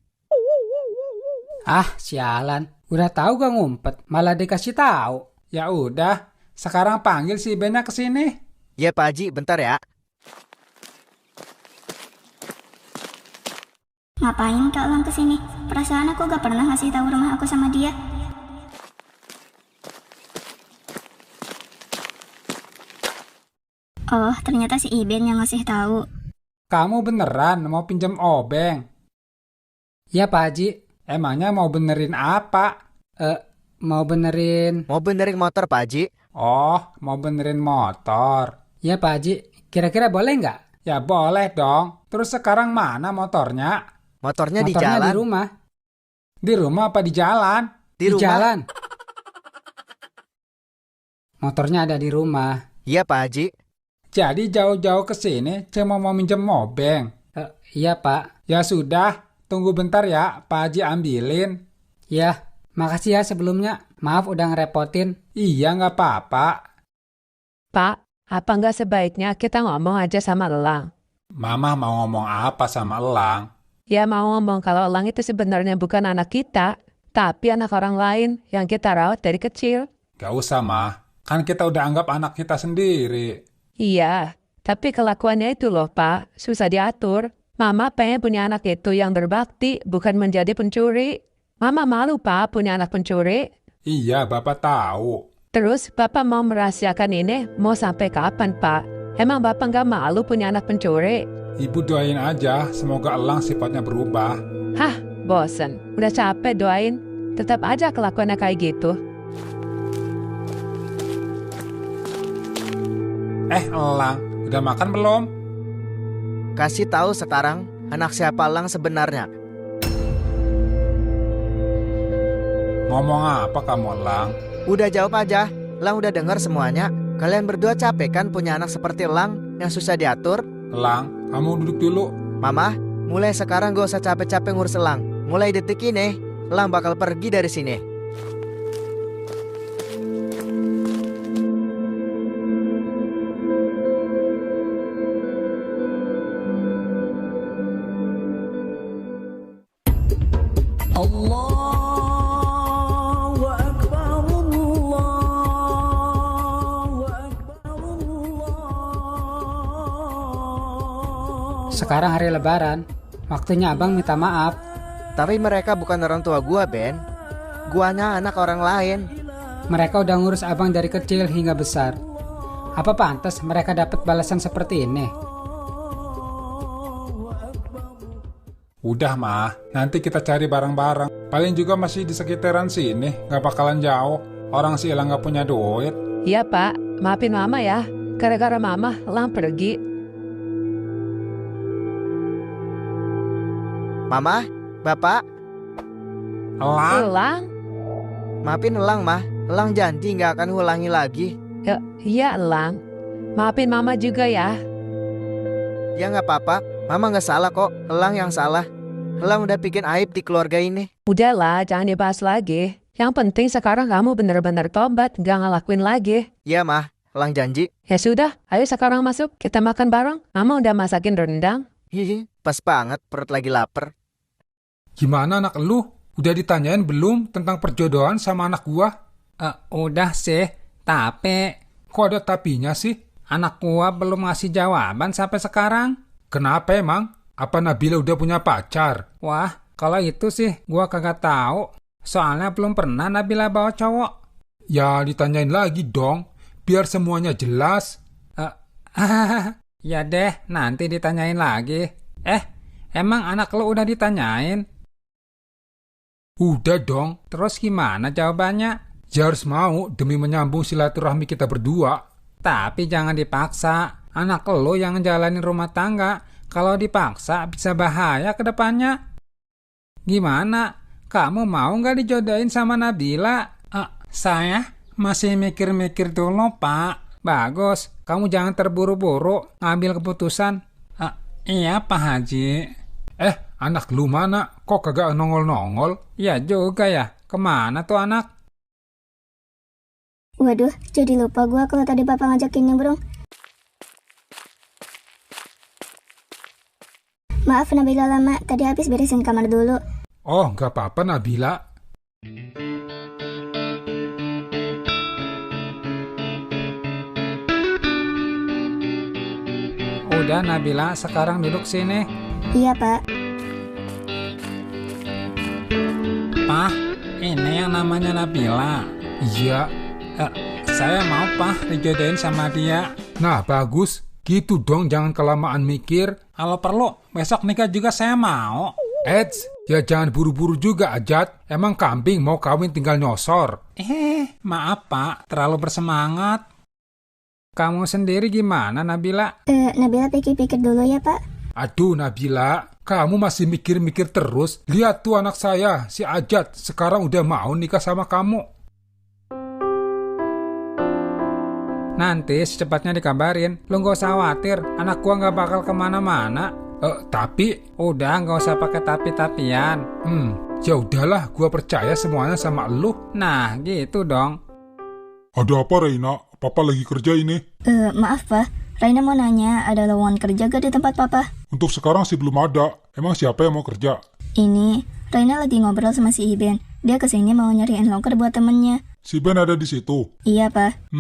Ah, sialan. Udah tahu gak ngumpet, malah dikasih tahu. Ya udah, sekarang panggil si Ibennya ke sini. Ya Pak Haji, bentar ya. Ngapain Kak Elang kesini? Perasaan aku gak pernah ngasih tahu rumah aku sama dia. Oh, ternyata si Iben yang ngasih tahu. Kamu beneran mau pinjam obeng? Ya Pak Haji, emangnya mau benerin apa? Mau benerin motor Pak Haji. Oh, mau benerin motor. Ya Pak Haji, kira-kira boleh nggak? Ya boleh dong. Terus sekarang mana motornya? Motornya di jalan. Di rumah. Di rumah apa di jalan? Di rumah. Jalan. Motornya ada di rumah. Iya Pak Haji. Jadi jauh-jauh ke sini cuma mau minjem obeng. Iya Pak. Ya sudah, tunggu bentar ya, Pak Haji ambilin. Ya, makasih ya sebelumnya. Maaf udah ngerepotin. Iya nggak apa-apa. Pak, apa nggak sebaiknya kita ngomong aja sama Elang? Mama mau ngomong apa sama Elang? Ya mau ngomong kalau Elang itu sebenarnya bukan anak kita, tapi anak orang lain yang kita rawat dari kecil. Gak usah, Ma. Kan kita udah anggap anak kita sendiri. Iya, tapi kelakuannya itu loh Pak, susah diatur. Mama pengen punya anak itu yang berbakti, bukan menjadi pencuri. Mama malu Pak punya anak pencuri. Iya, Bapak tahu. Terus Bapak mau merahasiakan ini mau sampai kapan Pak? Emang Bapak nggak malu punya anak pencuri? Ibu doain aja, semoga Elang sifatnya berubah. Hah, bosen. Udah capek doain. Tetap aja kelakuannya kayak gitu. Elang, udah makan belum? Kasih tahu sekarang anak siapa Elang sebenarnya. Ngomong apa kamu, Elang? Udah jawab aja. Elang udah dengar semuanya. Kalian berdua capek kan punya anak seperti Elang yang susah diatur? Elang, kamu duduk dulu. Mama, mulai sekarang gak usah capek-capek ngurus Elang. Mulai detik ini, Elang bakal pergi dari sini. Sekarang hari lebaran, waktunya abang minta maaf. Tapi mereka bukan orang tua gua, Ben. Guanya anak orang lain. Mereka udah ngurus abang dari kecil hingga besar. Apa pantas mereka dapat balasan seperti ini? Udah mah, nanti kita cari bareng-bareng. Paling juga masih di sekitaran sini, gak bakalan jauh. Orang si Elang gak punya duit. Iya Pak, maafin Mama ya. Gara-gara Mama, Elang pergi. Mama, Bapak. Elang? Maafin Elang, Mah. Elang janji gak akan ulangi lagi. Iya, Elang. Maafin Mama juga ya. Ya gak apa-apa. Mama gak salah kok. Elang yang salah. Elang udah bikin aib di keluarga ini. Udahlah, jangan dibahas lagi. Yang penting sekarang kamu benar-benar tobat, gak ngelakuin lagi. Iya, Mah. Elang janji. Ya sudah, ayo sekarang masuk. Kita makan bareng. Mama udah masakin rendang. Hihi, pas banget perut lagi lapar. Gimana anak lu? Udah ditanyain belum tentang perjodohan sama anak gua? Udah sih, tapi... Kok ada tapinya sih? Anak gua belum ngasih jawaban sampai sekarang. Kenapa emang? Apa Nabila udah punya pacar? Wah, kalau itu sih gua kagak tahu. Soalnya belum pernah Nabila bawa cowok. Ya ditanyain lagi dong, biar semuanya jelas. Ya deh, nanti ditanyain lagi. Emang anak lo udah ditanyain? Udah dong. Terus gimana jawabannya? Ya harus mau demi menyambung silaturahmi kita berdua. Tapi jangan dipaksa. Anak lo yang ngejalanin rumah tangga. Kalau dipaksa bisa bahaya ke depannya. Gimana? Kamu mau nggak dijodohin sama Nabila? Saya masih mikir-mikir dulu, Pak. Bagus, kamu jangan terburu-buru ngambil keputusan. Iya, Pak Haji. Anak lu mana? Kok kagak nongol-nongol? Ya juga ya, kemana tuh anak? Waduh, jadi lupa gua kalau tadi Bapak ngajakin nyembrung. Maaf Nabila lama, tadi habis beresin kamar dulu. Oh, gak apa-apa Nabila. Udah Nabila, sekarang duduk sini. Iya Pak. Pak, ini yang namanya Nabila. Iya. Saya mau Pak dijodohin sama dia. Nah bagus, gitu dong, jangan kelamaan mikir. Kalau perlu, besok nikah juga saya mau. Eits, ya jangan buru-buru juga Ajat. Emang kambing mau kawin tinggal nyosor. Maaf Pak, terlalu bersemangat. Kamu sendiri gimana Nabila? Nabila pikir-pikir dulu ya Pak. Aduh Nabila, kamu masih mikir-mikir terus. Lihat tuh anak saya, si Ajat, sekarang udah mau nikah sama kamu. Nanti secepatnya dikabarin. Lu gak usah khawatir, anak gua gak bakal kemana-mana. Tapi... Udah gak usah pakai tapi-tapian. Ya udahlah, gua percaya semuanya sama lu. Nah gitu dong. Ada apa Reina? Papa lagi kerja ini. Maaf Pak, Raina mau nanya ada lowongan kerja gak di tempat Papa? Untuk sekarang sih belum ada. Emang siapa yang mau kerja? Ini, Raina lagi ngobrol sama si Iben. Dia kesini mau nyariin loker buat temennya. Si Ben ada di situ? Iya, Pak.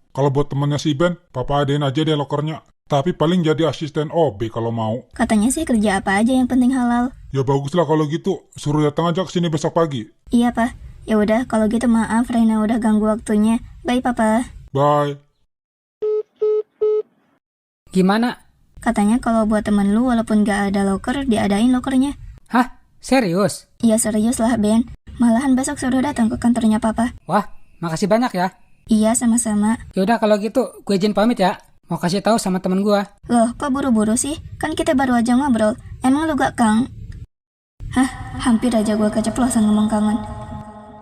Kalau buat temennya si Ben, Papa adain aja deh lokernya. Tapi paling jadi asisten OB kalau mau. Katanya sih kerja apa aja yang penting halal. Ya baguslah kalau gitu. Suruh datang aja ke sini besok pagi. Iya, Pak. Ya udah, kalau gitu maaf Reina udah ganggu waktunya. Bye, Papa. Bye. Gimana? Katanya kalau buat temen lu walaupun gak ada loker, diadain lokernya. Hah? Serius? Iya serius lah, Ben. Malahan besok suruh datang ke kantornya Papa. Wah, makasih banyak ya. Iya, sama-sama. Yaudah kalau gitu, gue izin pamit ya. Mau kasih tahu sama temen gue. Loh, kok buru-buru sih? Kan kita baru aja ngobrol. Emang lu gak Hah? Hampir aja gue keceplosan ngomong kangen.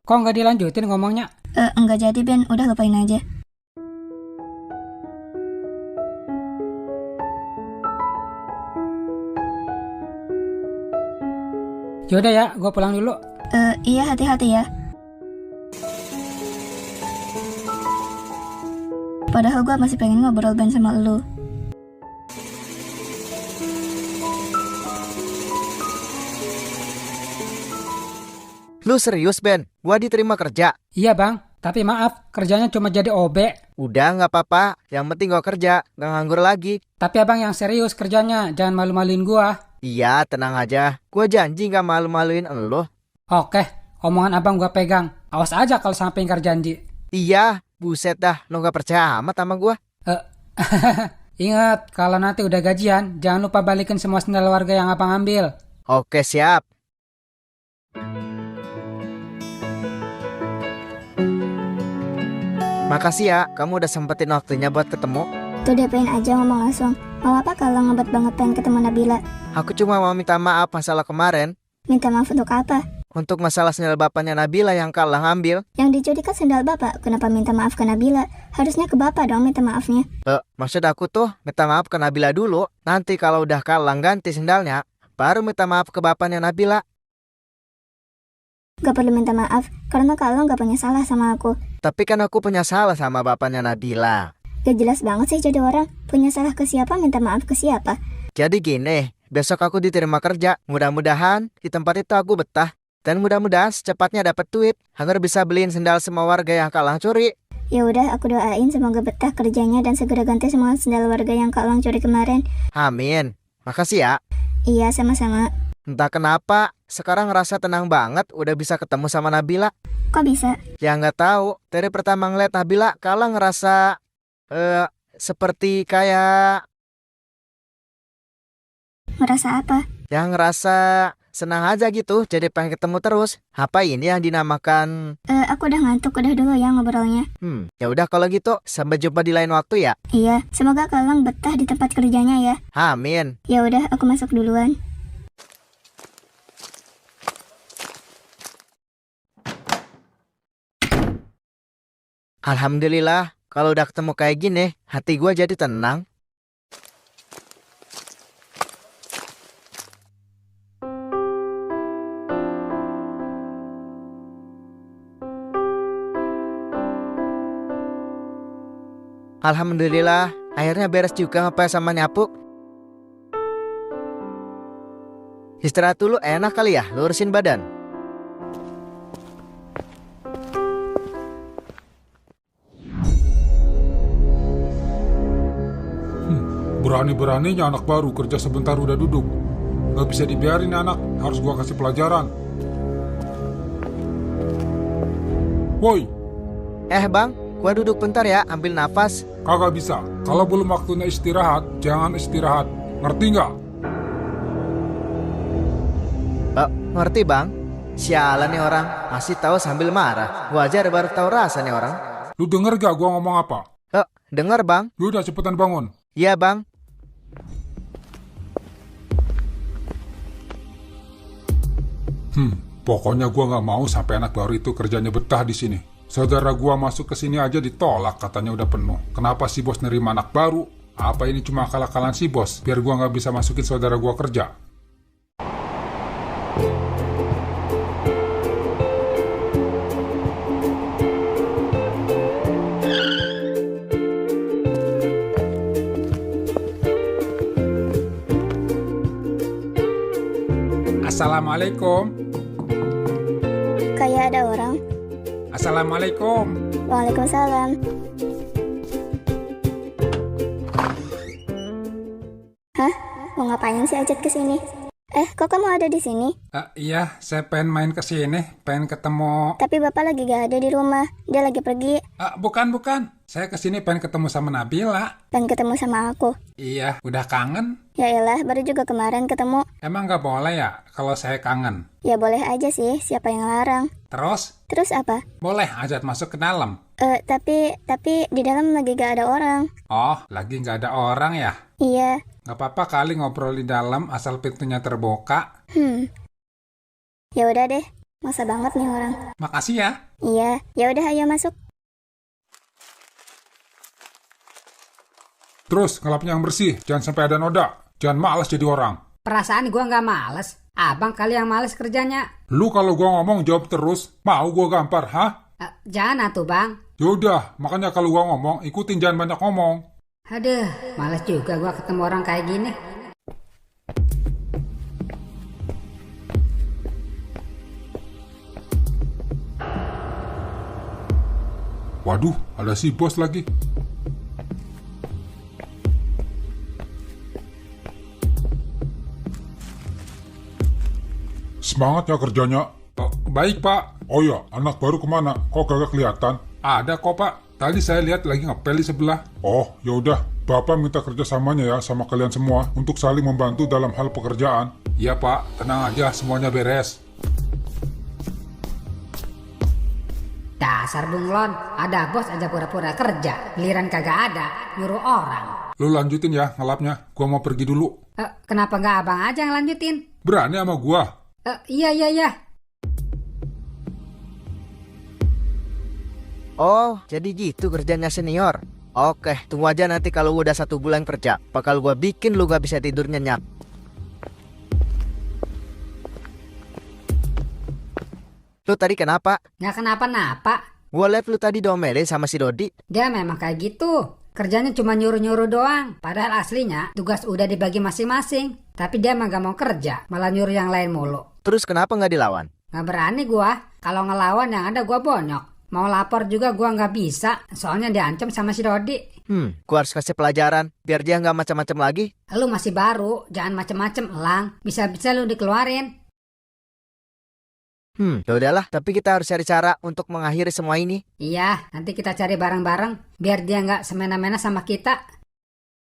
Kok nggak dilanjutin ngomongnya? Enggak jadi, Ben. Udah lupain aja. Yaudah ya, gue pulang dulu. Iya, hati-hati ya. Padahal gue masih pengen ngobrol Ben sama lu. Lu serius, Ben? Gua diterima kerja. Iya bang, tapi maaf, kerjanya cuma jadi OB. Udah, nggak apa-apa. Yang penting gua kerja, nggak nganggur lagi. Tapi abang yang serius kerjanya, jangan malu-maluin gua. Iya, tenang aja. Gua janji nggak malu-maluin elo. Oke, omongan abang gua pegang. Awas aja kalau sampai ingkar janji. Iya, buset dah. Lu nggak percaya amat sama gua. Ingat, kalau nanti udah gajian, jangan lupa balikin semua sendal warga yang abang ambil. Oke, siap. Makasih ya, kamu udah sempetin waktunya buat ketemu. Tuh DP-in aja ngomong langsung. Mau apa kalau ngebet banget pengen ketemu Nabila? Aku cuma mau minta maaf masalah kemarin. Minta maaf untuk apa? Untuk masalah sendal bapaknya Nabila yang kalah ngambil. Yang dicuri kan sendal bapak, kenapa minta maaf ke Nabila? Harusnya ke bapak dong minta maafnya. Maksud aku tuh minta maaf ke Nabila dulu. Nanti kalau udah kalah ganti sendalnya, baru minta maaf ke bapaknya Nabila. Gak perlu minta maaf, karena kalau gak punya salah sama aku. Tapi kan aku punya salah sama bapaknya Nabila. Gak jelas banget sih jadi orang. Punya salah ke siapa, minta maaf ke siapa. Jadi gini, besok aku diterima kerja. Mudah-mudahan di tempat itu aku betah. Dan mudah-mudahan secepatnya dapat duit agar bisa beliin sendal semua warga yang kalah curi. Ya udah, aku doain semoga betah kerjanya dan segera ganti semua sendal warga yang Kak curi kemarin. Amin. Makasih ya. Iya, sama-sama. Entah kenapa, sekarang ngerasa tenang banget udah bisa ketemu sama Nabila. Kok bisa? Ya nggak tahu. Dari pertama ngeliat Nabila, Kala ngerasa seperti kayak... Ngerasa apa? Ya ngerasa senang aja gitu, jadi pengen ketemu terus. Apa ini yang dinamakan... Aku udah ngantuk, udah dulu ya ngobrolnya. Ya udah kalau gitu, sampai jumpa di lain waktu ya. Iya, semoga Kalang betah di tempat kerjanya ya. Amin. Ya udah, aku masuk duluan. Alhamdulillah, kalau udah ketemu kayak gini, hati gue jadi tenang. Alhamdulillah, akhirnya beres juga ngepel sama nyapu. Istirahat dulu enak kali ya, lurusin badan. Berani-beraninya anak baru kerja sebentar udah duduk. Gak bisa dibiarin anak, harus gua kasih pelajaran. Woi. Bang, gua duduk bentar ya, ambil nafas. Kagak bisa, kalau belum waktunya istirahat, jangan istirahat. Ngerti nggak? Ngerti bang. Sialan nih orang, masih tahu sambil marah. Wajar baru tahu rasa nih orang. Lu denger gak gua ngomong apa? Dengar bang. Udah cepetan bangun. Iya bang. Pokoknya gua nggak mau sampai anak baru itu kerjanya betah di sini. Saudara gua masuk ke sini aja ditolak, katanya udah penuh. Kenapa si bos nerima anak baru? Apa ini cuma akal-akalan si bos biar gua nggak bisa masukin saudara gua kerja? Assalamualaikum. Kayak ada orang. Assalamualaikum. Waalaikumsalam. Hah? Mau ngapain sih Ajat kesini? Kok kamu ada di sini? Iya, saya pengen main ke sini, pengen ketemu. Tapi bapak lagi gak ada di rumah. Dia lagi pergi. Bukan. Saya kesini pengen ketemu sama Nabila. Pengen ketemu sama aku. Iya, udah kangen. Ya elah, baru juga kemarin ketemu. Emang gak boleh ya kalau saya kangen? Ya boleh aja sih, siapa yang larang? Terus? Terus apa? Boleh Ajat masuk ke dalam. Tapi di dalam lagi gak ada orang. Oh, lagi gak ada orang ya? Iya. Gak apa-apa kali ngobrol di dalam asal pintunya terbuka. Ya udah deh, masa banget nih orang. Makasih ya. Iya, ya udah ayo masuk. Terus ngelapnya yang bersih, jangan sampai ada noda. Jangan malas jadi orang. Perasaan gua nggak males. Abang kali yang males kerjanya. Lu kalau gua ngomong jawab terus, mau gua gampar, hah? Jangan atuh bang. Yaudah, makanya kalau gua ngomong, ikutin jangan banyak ngomong. Aduh, males juga gua ketemu orang kayak gini. Waduh, ada si bos lagi. Semangat ya kerjanya. Baik pak. Oh ya, anak baru kemana? Kok gak kelihatan? Ada kok pak. Tadi saya lihat lagi ngepel di sebelah. Oh, yaudah. Bapak minta kerjasamanya ya sama kalian semua untuk saling membantu dalam hal pekerjaan. Iya pak, tenang aja semuanya beres. Dasar bunglon, ada bos aja pura-pura kerja. Giliran kagak ada, nyuruh orang. Lu lanjutin ya ngelapnya, gua mau pergi dulu. Kenapa nggak abang aja yang lanjutin? Berani sama gua? Iya. Oh, jadi gitu kerjanya senior. Oke, tunggu aja nanti kalau udah 1 bulan kerja. Bakal gua bikin lu gak bisa tidur nyenyak. Lu tadi kenapa? Nggak kenapa-napa. Gua liat lu tadi domelin sama si Dodi. Dia memang kayak gitu. Kerjanya cuma nyuruh-nyuruh doang. Padahal aslinya tugas udah dibagi masing-masing. Tapi dia emang gak mau kerja, malah nyuruh yang lain mulu. Terus kenapa gak dilawan? Nggak berani gua. Kalau ngelawan yang ada gua bonyok. Mau lapor juga gua nggak bisa. Soalnya diancam sama si Dodi. Gua harus kasih pelajaran biar dia nggak macam-macam lagi. Lu masih baru, jangan macem-macem elang. Bisa-bisa lu dikeluarin. Ya udahlah, tapi kita harus cari cara untuk mengakhiri semua ini. Iya, nanti kita cari bareng-bareng biar dia nggak semena-mena sama kita.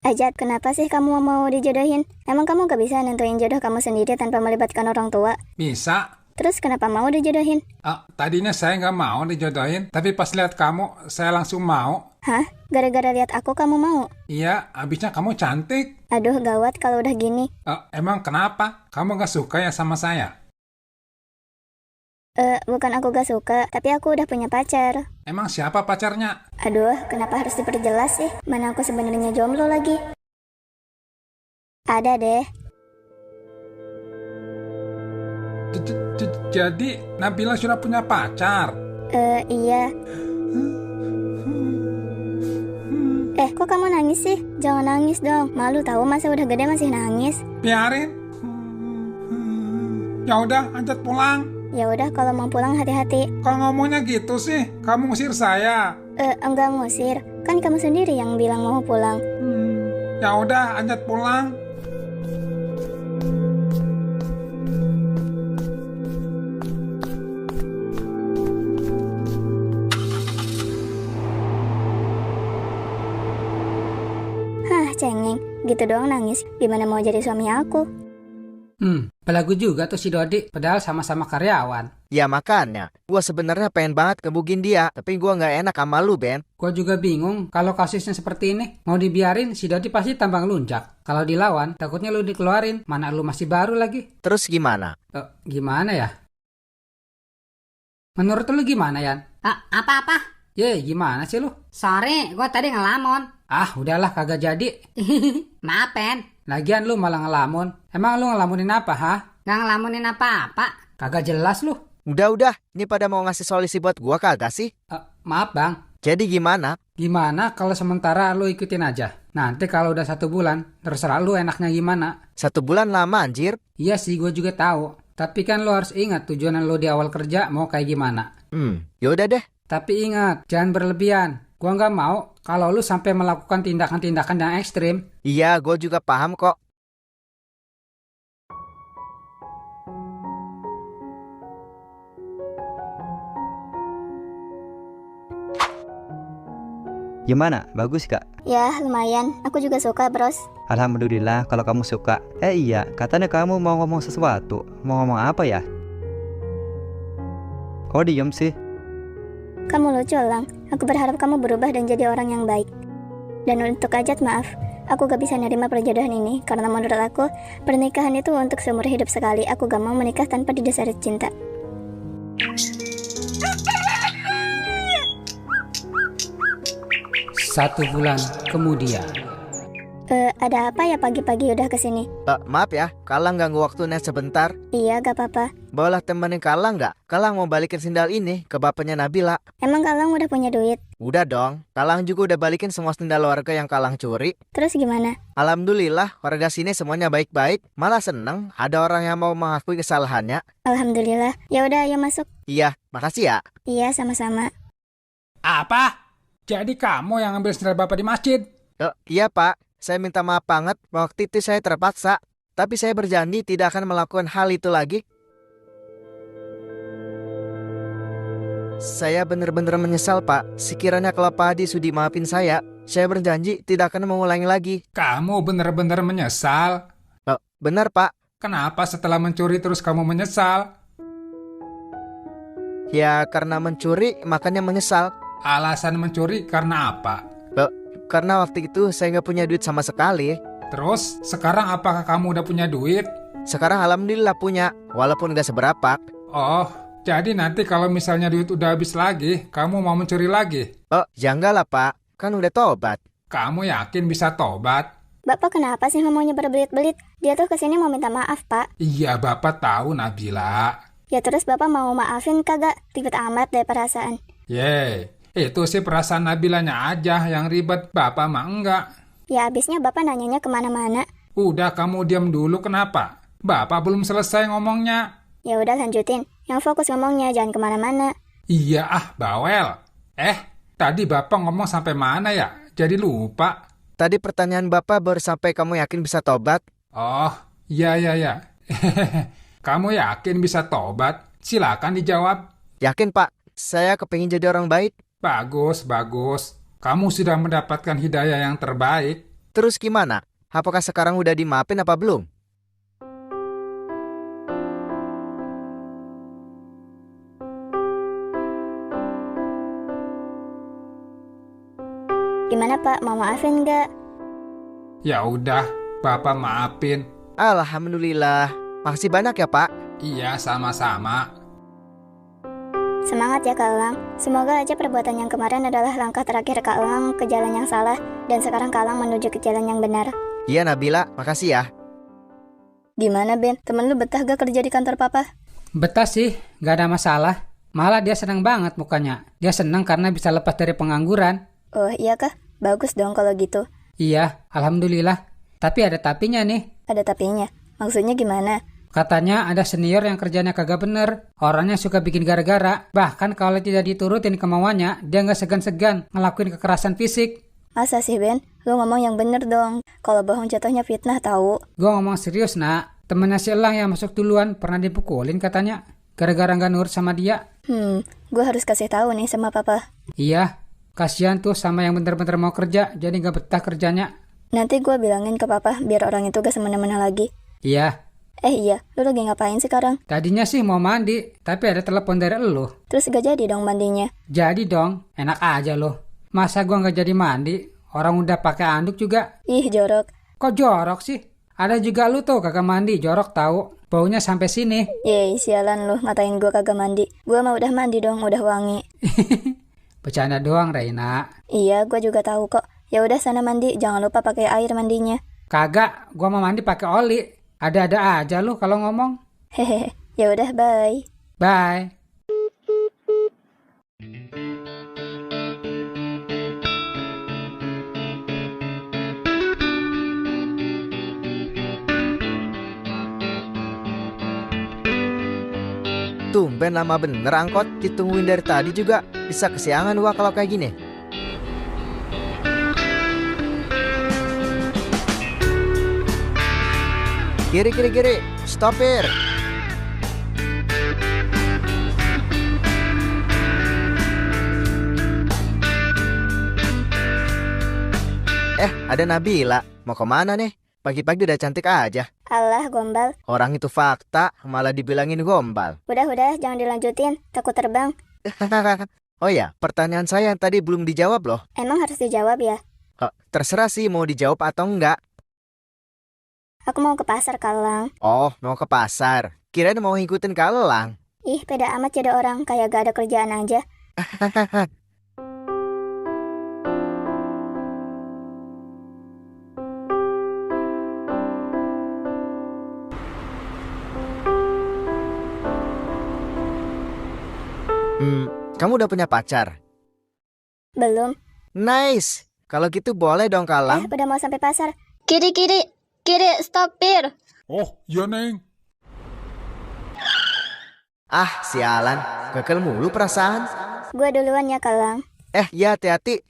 Ajat, kenapa sih kamu mau dijodohin? Emang kamu gak bisa nentuin jodoh kamu sendiri tanpa melibatkan orang tua? Bisa. Terus kenapa mau dijodohin? Tadinya saya nggak mau dijodohin, tapi pas lihat kamu, saya langsung mau. Hah? Gara-gara lihat aku kamu mau? Iya, abisnya kamu cantik. Aduh, gawat kalau udah gini. Emang kenapa? Kamu nggak suka ya sama saya? Bukan aku gak suka, tapi aku udah punya pacar. Emang siapa pacarnya? Aduh, kenapa harus diperjelas sih? Mana aku sebenarnya jomblo lagi. Ada deh. Jadi Nabila sudah punya pacar? Iya. Kok kamu nangis sih? Jangan nangis dong. Malu tahu masa udah gede masih nangis. Biarin. Ya udah, Ajat pulang. Ya udah, kalau mau pulang hati-hati. Kok ngomongnya gitu sih? Kamu ngusir saya? Enggak ngusir. Kan kamu sendiri yang bilang mau pulang. Ya udah, Ajat pulang. Cengeng, gitu doang nangis. Gimana mau jadi suami aku? Belagu juga tuh si Dodi, padahal sama-sama karyawan. Ya makanya, gua sebenarnya pengen banget gebugin dia, tapi gua nggak enak sama lu, Ben. Gua juga bingung kalau kasusnya seperti ini. Mau dibiarin, si Dodi pasti tambang lunjak. Kalau dilawan, takutnya lu dikeluarin. Mana lu masih baru lagi. Terus gimana? Gimana ya? Menurut lu gimana, Yan? Apa-apa? Gimana sih lu? Sorry, gua tadi ngelamun. Udahlah kagak jadi. Maaf, Ben. Lagian lu malah ngelamun. Emang lu ngelamunin apa, ha? Nggak ngelamunin apa-apa. Kagak jelas lu. Udah. Ini pada mau ngasih solusi buat gua kagak sih? Maaf, Bang. Jadi gimana? Gimana kalau sementara lu ikutin aja? Nanti kalau udah 1 bulan, terserah lu enaknya gimana. 1 bulan lama, anjir. Iya sih, gue juga tahu. Tapi kan lo harus ingat tujuan lo di awal kerja mau kayak gimana. Yaudah deh. Tapi ingat, jangan berlebihan. Gua nggak mau kalau lu sampai melakukan tindakan-tindakan yang ekstrim. Iya, gue juga paham kok. Gimana? Bagus Kak? Ya, lumayan. Aku juga suka, Bros. Alhamdulillah kalau kamu suka. Iya, katanya kamu mau ngomong sesuatu. Mau ngomong apa ya? Kok diem sih? Kamu lucu, Lang. Aku berharap kamu berubah dan jadi orang yang baik. Dan untuk Ajat, maaf. Aku gak bisa nerima perjodohan ini. Karena menurut aku, pernikahan itu untuk seumur hidup sekali. Aku gak mau menikah tanpa didasari cinta. Satu bulan kemudian. Ada apa ya pagi-pagi udah kesini? Maaf ya, Kalang ganggu waktunya sebentar. Iya, gak apa-apa. Boleh temenin Kalang gak? Kalang mau balikin sendal ini ke bapaknya Nabila. Emang Kalang udah punya duit? Udah dong, Kalang juga udah balikin semua sendal warga yang Kalang curi. Terus gimana? Alhamdulillah, warga sini semuanya baik-baik. Malah seneng ada orang yang mau mengakui kesalahannya. Alhamdulillah. Ya udah, ayo masuk. Iya, makasih ya. Iya, sama-sama. Apa? Jadi kamu yang ngambil sendal bapak di masjid? Iya Pak, saya minta maaf banget. Waktu itu saya terpaksa. Tapi saya berjanji tidak akan melakukan hal itu lagi. Saya benar-benar menyesal Pak. Sekiranya kalau Pak Hadi sudi maafin saya berjanji tidak akan mengulangi lagi. Kamu benar-benar menyesal? Benar Pak. Kenapa setelah mencuri terus kamu menyesal? Ya karena mencuri makanya menyesal. Alasan mencuri karena apa? Karena waktu itu saya nggak punya duit sama sekali. Terus sekarang apakah kamu udah punya duit? Sekarang alhamdulillah punya, walaupun nggak seberapa. Oh, jadi nanti kalau misalnya duit udah habis lagi, kamu mau mencuri lagi? Ya enggak lah Pak, kan udah tobat. Kamu yakin bisa tobat? Bapak kenapa sih ngomongnya berbelit-belit? Dia tuh kesini mau minta maaf, Pak. Iya, Bapak tahu Nabila. Ya terus Bapak mau maafin kagak? Ribet amat deh perasaan. Itu sih perasaan Nabilanya aja yang ribet, Bapak mah enggak. Ya abisnya Bapak nanyanya kemana-mana. Udah kamu diam dulu kenapa? Bapak belum selesai ngomongnya. Ya udah lanjutin, yang fokus ngomongnya jangan kemana-mana. Iya bawel. Tadi Bapak ngomong sampai mana ya? Jadi lupa. Tadi pertanyaan Bapak baru sampai kamu yakin bisa tobat. Oh, iya. Kamu yakin bisa tobat? Silakan dijawab. Yakin Pak, saya kepingin jadi orang baik. Bagus. Kamu sudah mendapatkan hidayah yang terbaik. Terus gimana? Apakah sekarang udah dimaafin apa belum? Gimana Pak, mau maafin nggak? Ya udah, Bapak maafin. Alhamdulillah. Makasih banyak ya Pak. Iya, sama-sama. Semangat ya Kak Elang. Semoga aja perbuatan yang kemarin adalah langkah terakhir Kak Elang ke jalan yang salah dan sekarang Kak Elang menuju ke jalan yang benar. Iya Nabila, makasih ya. Gimana Ben, temen lu betah gak kerja di kantor Papa? Betah sih, gak ada masalah. Malah dia senang banget mukanya. Dia senang karena bisa lepas dari pengangguran. Oh iya kah? Bagus dong kalau gitu. Iya, alhamdulillah. Tapi ada tapinya nih. Ada tapinya? Maksudnya gimana? Katanya ada senior yang kerjanya kagak bener. Orangnya suka bikin gara-gara. Bahkan kalau tidak diturutin kemauannya, dia gak segan-segan ngelakuin kekerasan fisik. Masa sih Ben? Lu ngomong yang bener dong. Kalau bohong jatuhnya fitnah tahu. Gue ngomong serius nak. Temennya si Elang yang masuk duluan pernah dipukulin katanya. Gara-gara gak nurut sama dia. Gue harus kasih tahu nih sama Papa. Iya, kasihan tuh sama yang bener-bener mau kerja. Jadi gak betah kerjanya. Nanti gue bilangin ke Papa biar orang itu gak semena-mena lagi. Iya. Iya, lu lagi ngapain sekarang? Tadinya sih mau mandi, tapi ada telepon dari elu. Terus gak jadi dong mandinya? Jadi dong, enak aja loh. Masa gua gak jadi mandi? Orang udah pakai anduk juga. Ih, jorok. Kok jorok sih? Ada juga lu tuh kagak mandi, jorok tahu. Baunya sampai sini. Yeay, sialan lu ngatain gua kagak mandi. Gua mah udah mandi dong, udah wangi. Bercanda doang, Reina. Iya, gua juga tahu kok. Ya udah sana mandi, jangan lupa pakai air mandinya. Kagak, gua mau mandi pakai oli. Ada-ada aja lu kalau ngomong. Hehehe, ya udah bye. Bye. Tumben lama bener angkot, ditungguin dari tadi juga. Bisa kesiangan gua kalau kayak gini. Kiri, stopir. Ada Nabila. Mau kemana nih? Pagi-pagi udah cantik aja. Alah, gombal. Orang itu fakta, malah dibilangin gombal. Udah, jangan dilanjutin. Takut terbang. Oh ya, pertanyaan saya yang tadi belum dijawab loh. Emang harus dijawab ya? Terserah sih mau dijawab atau enggak. Aku mau ke pasar, Kalang. Oh, mau ke pasar. Kirain mau ngikutin Kalang. Ih, beda amat jadi orang kayak gak ada kerjaan aja. Kamu udah punya pacar? Belum. Nice. Kalau gitu boleh dong, Kalang. Udah mau sampai pasar. Kiri, stopir. Oh, iya Neng. Sialan. Gagal mulu perasaan. Gue duluan ya, Kalang. Ya hati-hati.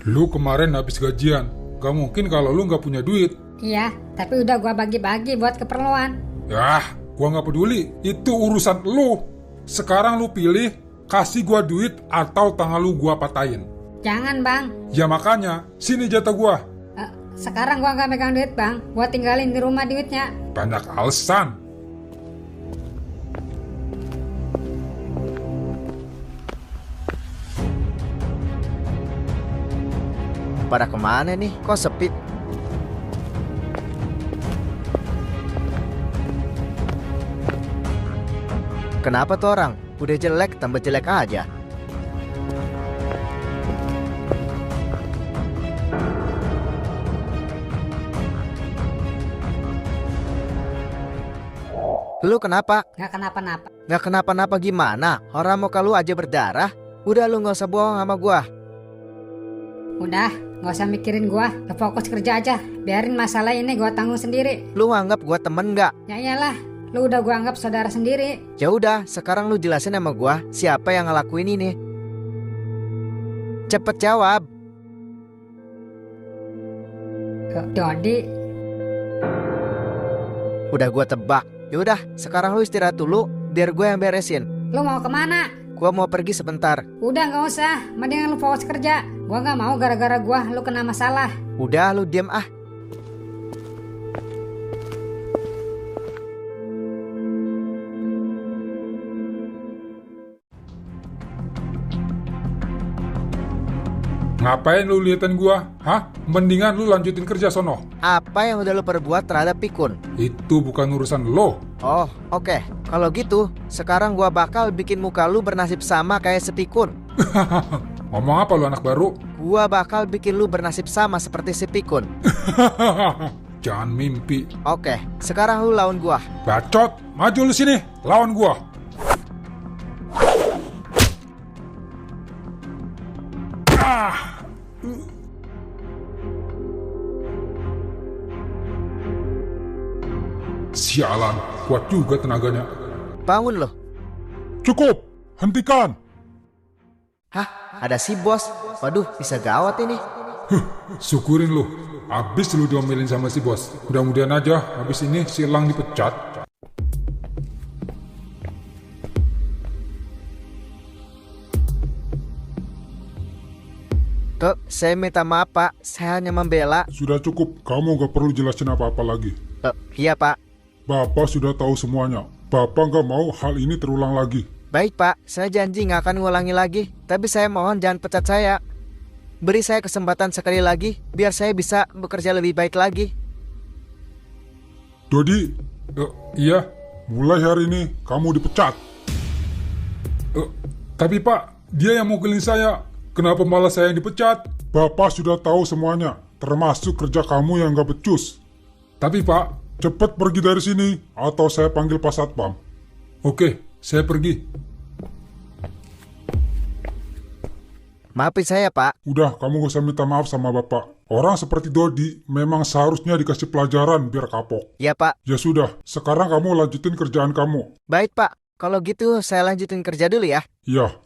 Lu kemarin habis gajian. Gak mungkin kalau lu gak punya duit. Iya, tapi udah gua bagi-bagi buat keperluan. Yah, gua gak peduli. Itu urusan lu. Sekarang lu pilih, kasih gua duit atau tangan lu gua patahin. Jangan, Bang. Ya makanya, sini jatah gua. Sekarang gua nggak megang duit, Bang. Gua tinggalin di rumah duitnya. Banyak alasan. Pada kemana nih? Kok sepi? Kenapa tuh orang? Udah jelek, tambah jelek aja. Lu kenapa? Nggak kenapa-napa. Nggak kenapa-napa gimana? Orang muka lu aja berdarah. Udah lu nggak usah bohong sama gua. Udah, nggak usah mikirin gua. Lu fokus kerja aja. Biarin masalah ini gua tanggung sendiri. Lu anggap gua temen nggak? Ya iyalah, lu udah gua anggap saudara sendiri. Ya udah, sekarang lu jelasin sama gua siapa yang ngelakuin ini. Cepet jawab. Dodi. Udah gua tebak. Yaudah, sekarang lu istirahat dulu, biar gue yang beresin. Lu mau kemana? Gua mau pergi sebentar. Udah gak usah, mendingan lu fokus kerja. Gua gak mau gara-gara gua lu kena masalah. Udah, lu diem ah. Ngapain lu liatin gua? Hah? Mendingan lu lanjutin kerja sono. Apa yang udah lu perbuat terhadap Pikun? Itu bukan urusan lo. Oh, oke. Kalau gitu, sekarang gua bakal bikin muka lu bernasib sama kayak si Pikun. Ngomong apa lu anak baru? Gua bakal bikin lu bernasib sama seperti si Pikun. Jangan mimpi. Oke, sekarang lu lawan gua. Bacot, maju lu sini, lawan gua. Sialan, kuat juga tenaganya. Bangun loh. Cukup, hentikan. Hah, ada si bos. Waduh, bisa gawat ini. Syukurin lu. Abis lu diomelin sama si bos. Mudah-mudahan aja habis ini si Elang dipecat. Tuh, saya minta maaf pak. Saya hanya membela. Sudah cukup, kamu gak perlu jelasin apa-apa lagi. Iya pak. Bapak sudah tahu semuanya. Bapak gak mau hal ini terulang lagi. Baik pak, saya janji gak akan ngulangi lagi. Tapi saya mohon jangan pecat saya. Beri saya kesempatan sekali lagi, biar saya bisa bekerja lebih baik lagi. Dodi, iya, mulai hari ini kamu dipecat. Tapi pak, dia yang mukulin saya. Kenapa malah saya yang dipecat? Bapak sudah tahu semuanya, termasuk kerja kamu yang gak becus. Tapi pak, cepat pergi dari sini, atau saya panggil Pak Satpam. Oke, saya pergi. Maafin saya, Pak. Udah, kamu gak usah minta maaf sama bapak. Orang seperti Dodi memang seharusnya dikasih pelajaran biar kapok. Ya, Pak. Ya sudah, sekarang kamu lanjutin kerjaan kamu. Baik, Pak. Kalau gitu saya lanjutin kerja dulu ya. Iya.